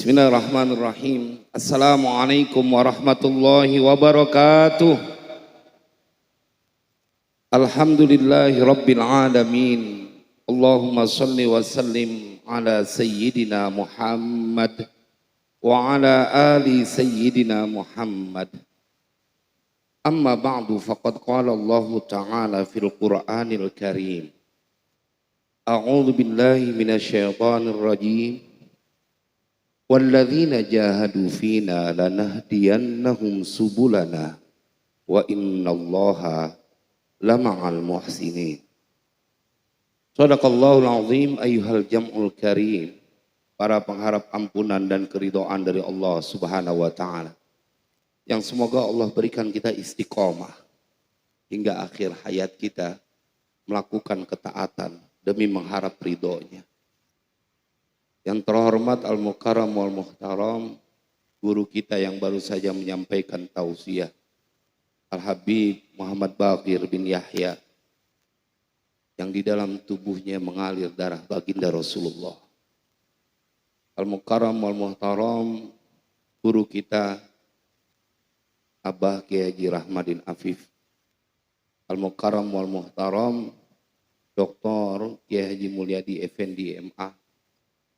Bismillahirrahmanirrahim. Assalamualaikum warahmatullahi wabarakatuh. Alhamdulillahi rabbil alamin. Allahumma salli wa sallim ala sayyidina Muhammad wa ala ali sayyidina Muhammad. Amma ba'du faqad qala Allah ta'ala fil Qur'anil Karim. A'udzu billahi minasyaitonir rajim. Walladzina jahadu fina lanahdiyannahum subulana wa innallaha lama'al muhsinin. Shadaqallahul azim ayyuhal jam'ul karim. Para pengharap ampunan dan keridhaan dari Allah Subhanahu wa taala. Yang semoga Allah berikan kita istiqomah hingga akhir hayat kita melakukan ketaatan demi mengharap ridhonya. Yang terhormat Al-Mukarram wal-Muhtaram, guru kita yang baru saja menyampaikan tausiah, Al-Habib Muhammad Baqir bin Yahya, yang di dalam tubuhnya mengalir darah baginda Rasulullah. Al-Mukarram wal-Muhtaram, guru kita Abah Kiai Haji Rahmadin Afif. Al-Mukarram wal-Muhtaram, Dr. Kiai Haji Mulyadi Effendi MA.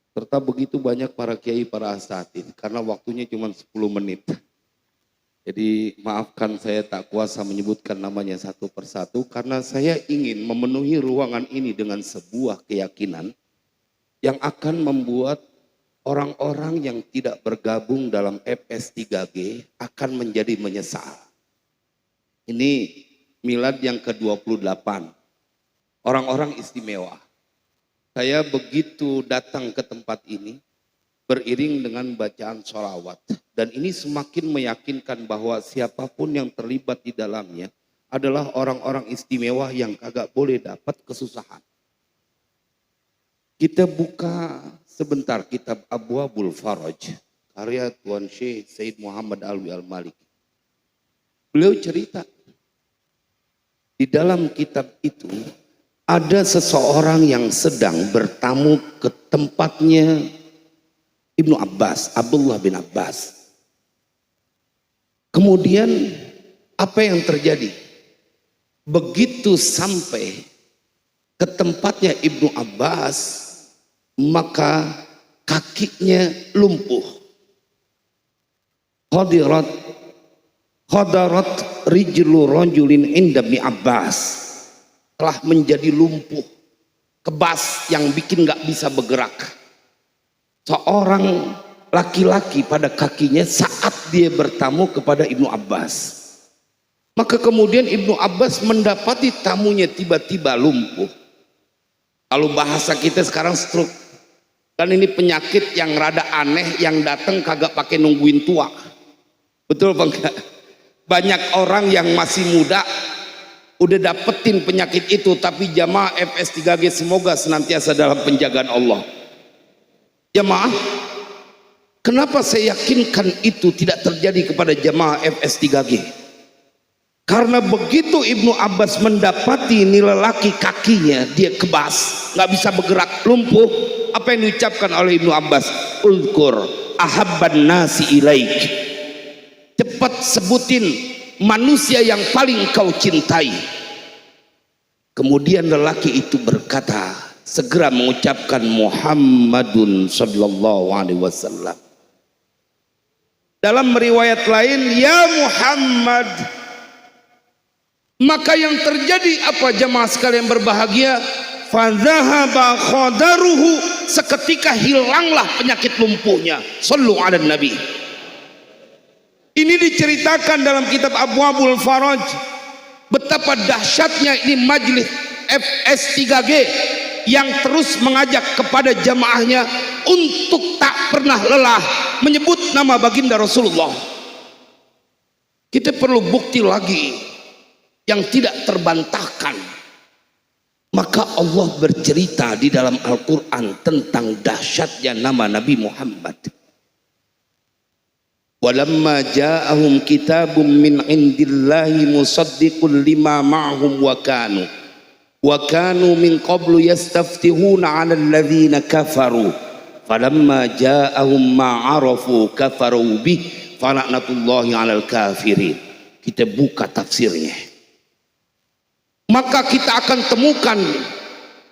Serta begitu banyak para kiai, para asatidz, karena waktunya cuma 10 menit. Jadi maafkan saya tak kuasa menyebutkan namanya satu persatu, karena saya ingin memenuhi ruangan ini dengan sebuah keyakinan yang akan membuat orang-orang yang tidak bergabung dalam FS3G akan menjadi menyesal. Ini milad yang ke-28, orang-orang istimewa. Saya begitu datang ke tempat ini beriring dengan bacaan sholawat. Dan ini semakin meyakinkan bahwa siapapun yang terlibat di dalamnya adalah orang-orang istimewa yang kagak boleh dapat kesusahan. Kita buka sebentar kitab Abwabul Faraj, karya Tuan Syekh Said Muhammad Alwi Al-Maliki. Beliau cerita, di dalam kitab itu ada seseorang yang sedang bertamu ke tempatnya Ibnu Abbas, Abdullah bin Abbas. Kemudian apa yang terjadi? Begitu sampai ke tempatnya Ibnu Abbas, maka kakinya lumpuh. Khadarat rijlu rajulin inda Ibnu Abbas. Telah menjadi lumpuh, kebas yang bikin gak bisa bergerak. Seorang laki-laki pada kakinya saat dia bertamu kepada Ibnu Abbas. Maka kemudian Ibnu Abbas mendapati tamunya tiba-tiba lumpuh. Kalau bahasa kita sekarang stroke. Dan ini penyakit yang rada aneh, yang datang kagak pakai nungguin tua. Betul apa enggak? Banyak orang yang masih muda udah dapetin penyakit itu, tapi jamaah FS3G semoga senantiasa dalam penjagaan Allah. Jamaah, kenapa saya yakinkan itu tidak terjadi kepada jamaah FS3G? Karena begitu Ibnu Abbas mendapati ini lelaki kakinya dia kebas, nggak bisa bergerak, lumpuh, apa yang diucapkan oleh Ibnu Abbas? Ulkur ahabban nasi ilaik. Cepat sebutin manusia yang paling kau cintai. Kemudian lelaki itu berkata, segera mengucapkan Muhammadun sallallahu alaihi wasallam. Dalam riwayat lain, ya Muhammad. Maka yang terjadi apa jamaah sekalian berbahagia? Fadzahaba khadaruhu, seketika hilanglah penyakit lumpuhnya. Shallu ala nabi. Ini diceritakan dalam kitab Abwabul Faraj, betapa dahsyatnya ini majelis FS3G yang terus mengajak kepada jamaahnya untuk tak pernah lelah menyebut nama baginda Rasulullah. Kita perlu bukti lagi yang tidak terbantahkan. Maka Allah bercerita di dalam Al-Quran tentang dahsyatnya nama Nabi Muhammad. Walamma ja'ahum kitabun min indillahi musaddiqun lima ma'hum wa kanu min qablu yastaftihuna 'alal ladzina kafaru falamma ja'ahum ma'arafu kafaru bih fala'natullahi 'alal kafirin. Kita buka tafsirnya, maka kita akan temukan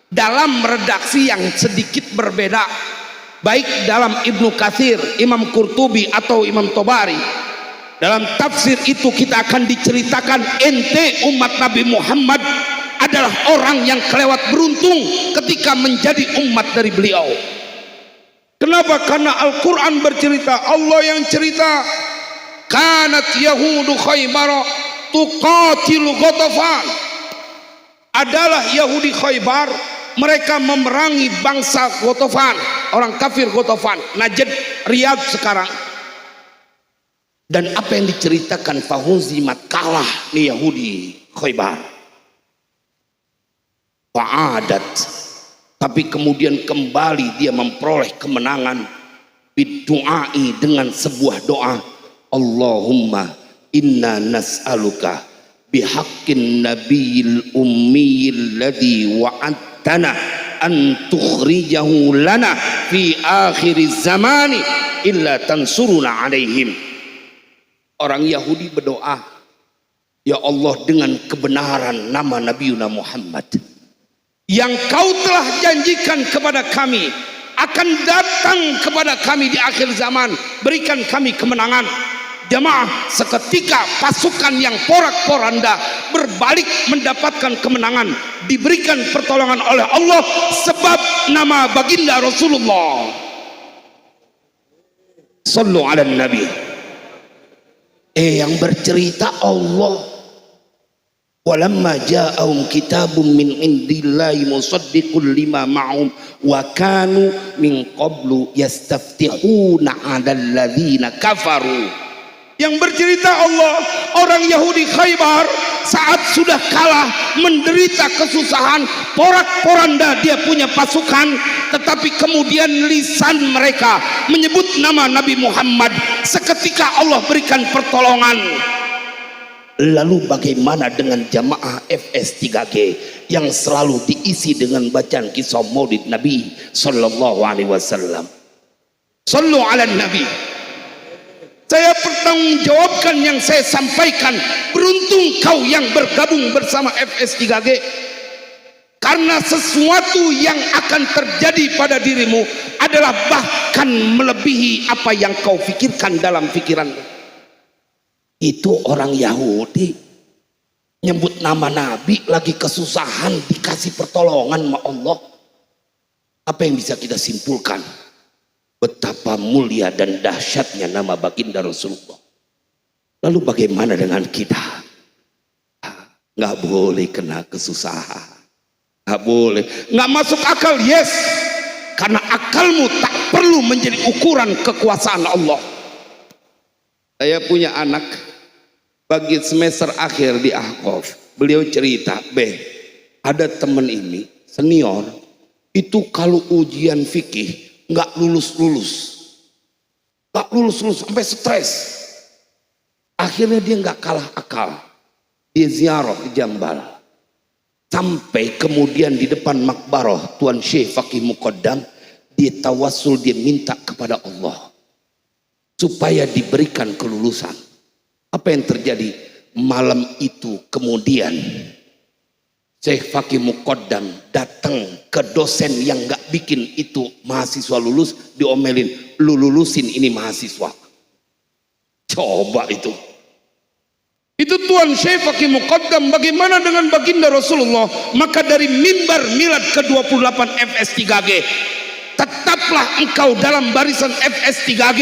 dalam redaksi yang sedikit berbeda, baik dalam Ibnu Katsir, Imam Qurtubi atau Imam Tobari. Dalam tafsir itu kita akan diceritakan ente umat Nabi Muhammad adalah orang yang kelewat beruntung ketika menjadi umat dari beliau. Kenapa? Karena Al-Quran bercerita, Allah yang cerita, kanat yahudu Khaybar tuqatilu Ghatafan. Adalah Yahudi Khaybar, mereka memerangi bangsa Ghatafan, orang kafir Ghatafan, Najd, Riyadh sekarang. Dan apa yang diceritakan, fahuzimat, kalah nih Yahudi Khaybar. Fa'adat, tapi kemudian kembali dia memperoleh kemenangan bidu'ai, dengan sebuah doa, Allahumma inna nas'aluka bihaqqin nabiyil ummiyil ladhi wa'adtana an tukhrijahu lana fi akhiriz zamani illa tansuruna alaihim. Orang Yahudi berdoa, ya Allah, dengan kebenaran nama Nabiuna Muhammad yang kau telah janjikan kepada kami akan datang kepada kami di akhir zaman, berikan kami kemenangan. Jamaah, seketika pasukan yang porak-poranda berbalik mendapatkan kemenangan, diberikan pertolongan oleh Allah sebab nama baginda Rasulullah. Sallu ala Nabi. Yang bercerita Allah. Walamma ja'ahum kitabun min indillahi musaddiqul lima ma'hum wa kanu min qablu yastaftihuna 'alal ladzina kafaru. Yang bercerita Allah, orang Yahudi Khaybar saat sudah kalah, menderita kesusahan, porak-poranda dia punya pasukan, tetapi kemudian lisan mereka menyebut nama Nabi Muhammad, seketika Allah berikan pertolongan. Lalu bagaimana dengan jamaah FS3G yang selalu diisi dengan bacaan kisah maulid Nabi Sallallahu Alaihi Wasallam? Sallu ala Nabi. Saya pertanggungjawabkan yang saya sampaikan. Beruntung kau yang bergabung bersama FS3G, karena sesuatu yang akan terjadi pada dirimu adalah bahkan melebihi apa yang kau pikirkan dalam pikiranmu. Itu orang Yahudi nyebut nama Nabi, lagi kesusahan dikasih pertolongan sama Allah. Apa yang bisa kita simpulkan? Betapa mulia dan dahsyatnya nama baginda Rasulullah. Lalu bagaimana dengan kita? Nggak boleh kena kesusahan, nggak boleh, nggak masuk akal. Yes, karena akalmu tak perlu menjadi ukuran kekuasaan Allah. Saya punya anak bagi semester akhir di Ahqaf. Beliau cerita, ada temen ini senior itu kalau ujian fikih nggak lulus sampai stres. Akhirnya dia nggak kalah akal, dia ziarah ke Jambal, sampai kemudian di depan makbarah Tuan Syekh Fakih Muqaddam, dia tawassul, dia minta kepada Allah supaya diberikan kelulusan. Apa yang terjadi malam itu? Kemudian Syekh Fakih Muqaddam datang ke dosen yang gak bikin itu mahasiswa lulus, diomelin, lu lulusin ini mahasiswa. Coba itu Tuan Syekh Fakih Muqaddam. Bagaimana dengan baginda Rasulullah? Maka dari mimbar milad ke-28 FS3G, tetaplah engkau dalam barisan FS3G,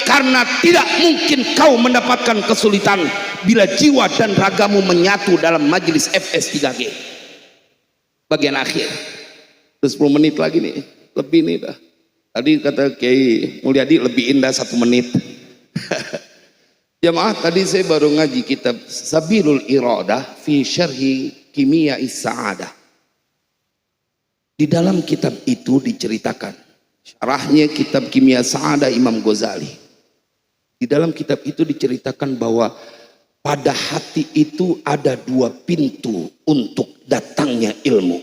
karena tidak mungkin kau mendapatkan kesulitan bila jiwa dan ragamu menyatu dalam majelis FS3G. Bagian akhir, 10 menit lagi nih, lebih nih dah. Tadi kata Kiai Mulyadi lebih indah 1 menit. Jamaah, tadi saya baru ngaji kitab Sabilul Iradah fi Syarhi Kimia Is-Sa'adah. Di dalam kitab itu diceritakan, syarahnya kitab Kimia Sa'adah Imam Ghazali. Di dalam kitab itu diceritakan bahwa pada hati itu ada 2 pintu untuk datangnya ilmu.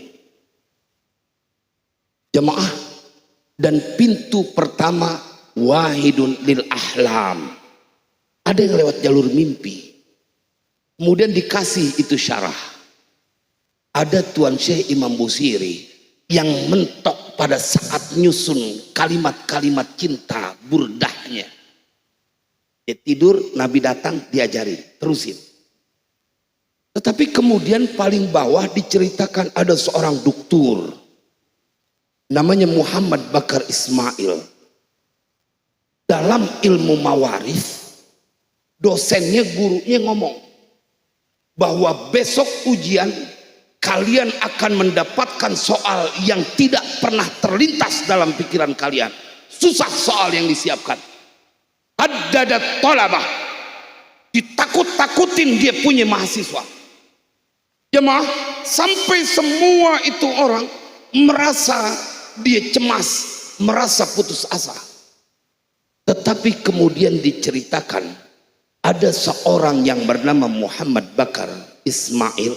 Jemaah, Dan pintu pertama wahidun lil ahlam. Ada yang lewat jalur mimpi. Kemudian dikasih itu syarah. Ada Tuan Syekh Imam Busiri yang mentok pada saat nyusun kalimat-kalimat cinta burdahnya. Dia tidur, Nabi datang, diajarin, terusin. Tetapi kemudian paling bawah diceritakan ada seorang doktor. Namanya Muhammad Bakar Ismail. Dalam ilmu mawarif, dosennya, gurunya ngomong bahwa besok ujian kalian akan mendapatkan soal yang tidak pernah terlintas dalam pikiran kalian. Susah soal yang disiapkan. Haddadat thalabah, ditakut-takutin dia punya mahasiswa. Jemaah, sampai semua itu orang merasa dia cemas, merasa putus asa. Tetapi kemudian diceritakan ada seorang yang bernama Muhammad Bakar Ismail,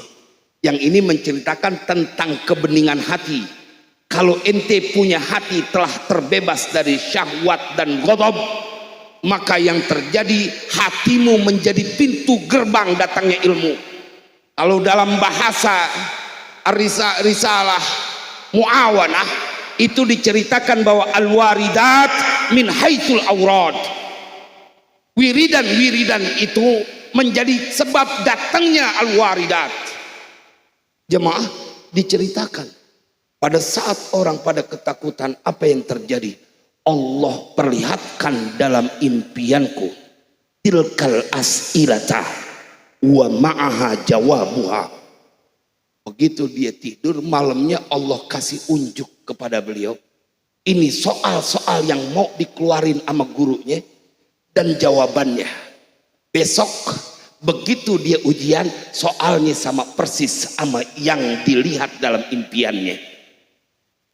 yang ini menceritakan tentang kebeningan hati. Kalau ente punya hati telah terbebas dari syahwat dan ghadab, maka yang terjadi hatimu menjadi pintu gerbang datangnya ilmu. Kalau dalam bahasa risalah muawanah itu diceritakan bahwa al-waridat min haitsul aurad. Wiridan itu menjadi sebab datangnya al-waridat. Jemaah, diceritakan pada saat orang pada ketakutan, apa yang terjadi? Allah perlihatkan dalam impianku tilkal as'ilata wa ma'aha jawabuha. Begitu dia tidur, malamnya Allah kasih unjuk kepada beliau. Ini soal-soal yang mau dikeluarin sama gurunya dan jawabannya. Besok begitu dia ujian, soalnya sama persis sama yang dilihat dalam impiannya.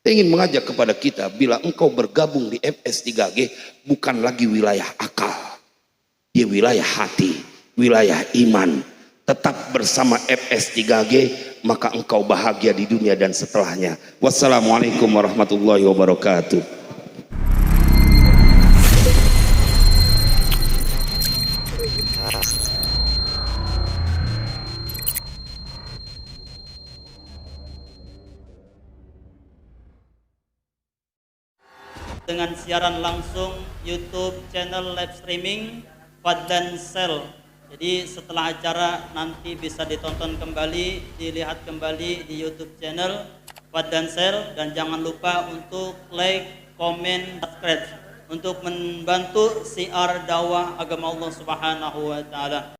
Saya ingin mengajak kepada kita, bila engkau bergabung di FS3G, bukan lagi wilayah akal, dia wilayah hati, wilayah iman. Tetap bersama FS3G, maka engkau bahagia di dunia dan setelahnya. Wassalamualaikum warahmatullahi wabarakatuh. Dengan siaran langsung YouTube channel live streaming Fadlan Sel. Jadi setelah acara nanti bisa ditonton kembali, dilihat kembali di YouTube channel Fadlan Sel, dan jangan lupa untuk like, komen, subscribe untuk membantu siar dakwah agama Allah Subhanahu wa taala.